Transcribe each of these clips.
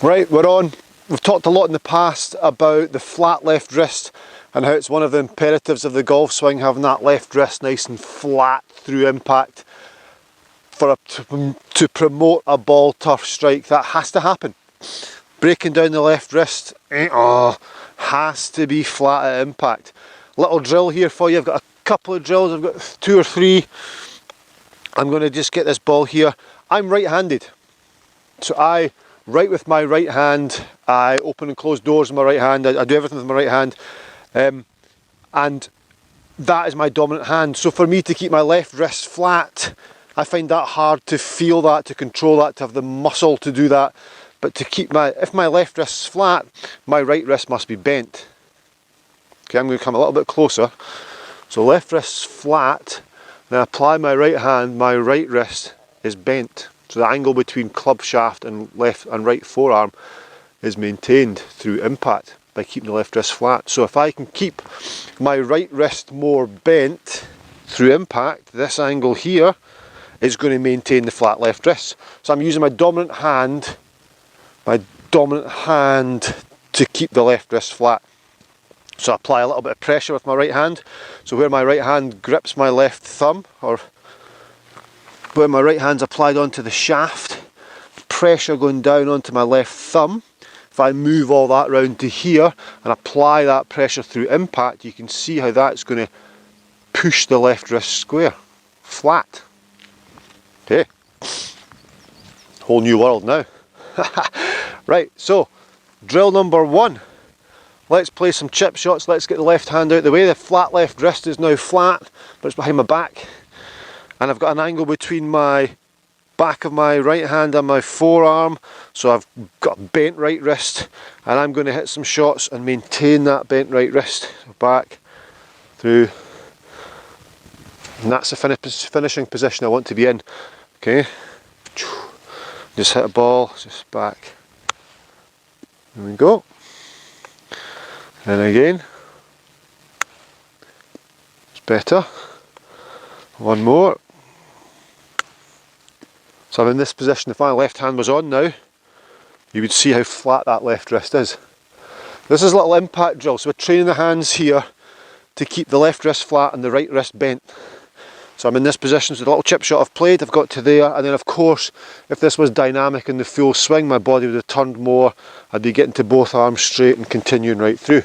Right, we're on. We've talked a lot in the past about the flat left wrist and how it's one of the imperatives of the golf swing, having that left wrist nice and flat through impact to promote a ball turf strike. That has to happen. Breaking down the left wrist has to be flat at impact. Little drill here for you. I've got a couple of drills, I've got 2 or 3. I'm going to just get this ball here. I'm right-handed, so I write with my right hand. I open and close doors with my right hand. I do everything with my right hand, and that is my dominant hand. So for me to keep my left wrist flat, I find that hard to feel that, to control that, to have the muscle to do that. But to keep if my left wrist is flat, my right wrist must be bent. Okay, I'm going to come a little bit closer. So left wrist's flat, then I apply my right hand, my right wrist is bent. So the angle between club shaft and left and right forearm is maintained through impact by keeping the left wrist flat. So if I can keep my right wrist more bent through impact, this angle here is going to maintain the flat left wrist. So I'm using my dominant hand to keep the left wrist flat. So I apply a little bit of pressure with my right hand. So where my right hand grips my left thumb, or where my right hand's applied onto the shaft, pressure going down onto my left thumb. If I move all that round to here and apply that pressure through impact, you can see how that's going to push the left wrist square, flat. Okay, whole new world now. Right, so drill number 1. Let's play some chip shots. Let's get the left hand out of the way. The flat left wrist is now flat, but it's behind my back. And I've got an angle between my back of my right hand and my forearm. So I've got a bent right wrist, and I'm going to hit some shots and maintain that bent right wrist back through. And that's the finishing position I want to be in. Okay, just hit a ball, just back. There we go. And again, it's better. One more. So I'm in this position. If my left hand was on now, you would see how flat that left wrist is. This is a little impact drill, so we're training the hands here to keep the left wrist flat and the right wrist bent. So I'm in this position, so the little chip shot I've played, I've got to there, and then of course, if this was dynamic in the full swing, my body would have turned more, I'd be getting to both arms straight and continuing right through.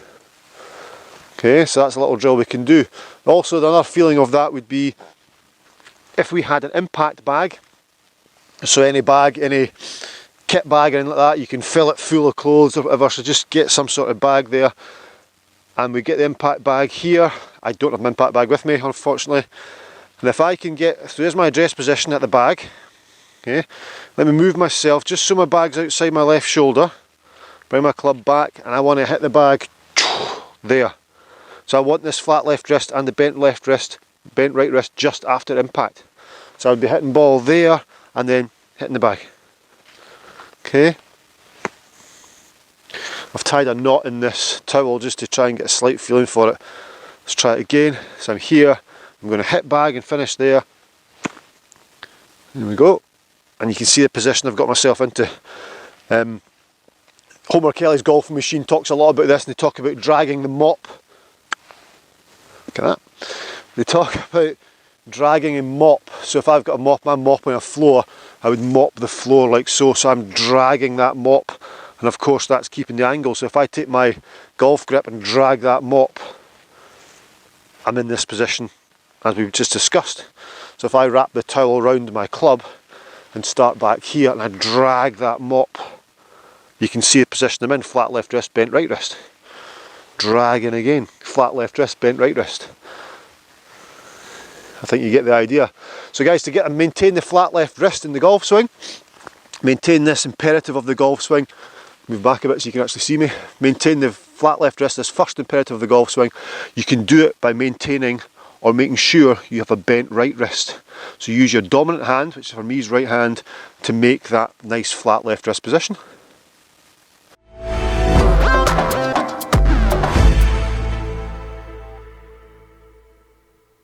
Okay, so that's a little drill we can do. Also, the other feeling of that would be if we had an impact bag, so any bag, any kit bag or anything like that, you can fill it full of clothes or whatever, so just get some sort of bag there, and we get the impact bag here. I don't have an impact bag with me, unfortunately. And if I can get, so there's my address position at the bag. Okay, let me move myself just so my bag's outside my left shoulder. Bring my club back, and I want to hit the bag there. So I want this flat left wrist and the bent right wrist just after impact. So I would be hitting ball there and then hitting the bag. Okay. I've tied a knot in this towel just to try and get a slight feeling for it. Let's try it again. So I'm here. I'm going to hit bag and finish there. There we go. And you can see the position I've got myself into. Homer Kelly's golfing machine talks a lot about this, and they talk about dragging the mop. Look at that. They talk about dragging a mop. So if I've got a mop, I'm mopping a floor, I would mop the floor like so. So I'm dragging that mop, and of course that's keeping the angle. So if I take my golf grip and drag that mop, I'm in this position as we've just discussed. So if I wrap the towel around my club and start back here and I drag that mop, you can see the position I'm in, flat left wrist, bent right wrist. Dragging again, flat left wrist, bent right wrist. I think you get the idea. So guys, to maintain the flat left wrist in the golf swing, maintain this imperative of the golf swing, move back a bit so you can actually see me, maintain the flat left wrist, this first imperative of the golf swing. You can do it by maintaining or making sure you have a bent right wrist. So use your dominant hand, which for me is right hand, to make that nice flat left wrist position.